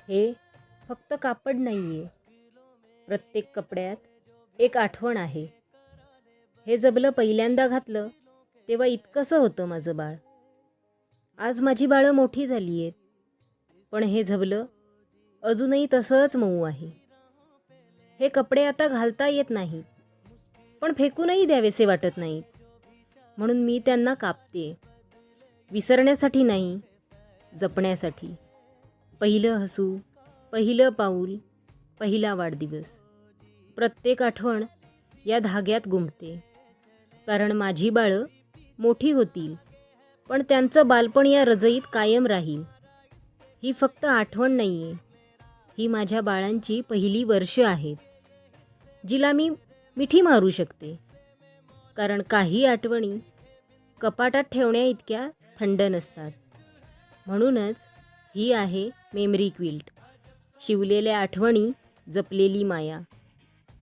हे फक्त कापड नाही आहे. प्रत्येक कपड्यात एक आठवण आहे. हे जबलं पहिल्यांदा घातलं तेव्हा इतकंसं होतं माझं बाळ. आज माझी बाळं मोठी झाली आहेत, पण हे झबलं अजूनही तसंच मऊ आहे. हे कपडे आता घालता येत नाहीत, पण फेकूनही द्यावेसे वाटत नाहीत. म्हणून मी त्यांना कापते. विसरण्यासाठी नाही, जपण्यासाठी. पहिलं हसू, पहिलं पाऊल, पहिला वाढदिवस. प्रत्येक आठवण या धाग्यात गुंफते. कारण माझी बाळं मोठी होतील, पण त्यांचं बालपण या रजईत कायम राहील. ही फक्त आठवण नाही आहे, ही माझ्या बाळांची पहिली वर्ष आहेत, जिला मी मिठी मारू शकते. कारण काही आठवणी कपाटात ठेवण्या इतक्या थंड नसतात. म्हणूनच ही आहे मेमरी क्विल्ट. शिवलेल्या आठवणी, जपलेली माया.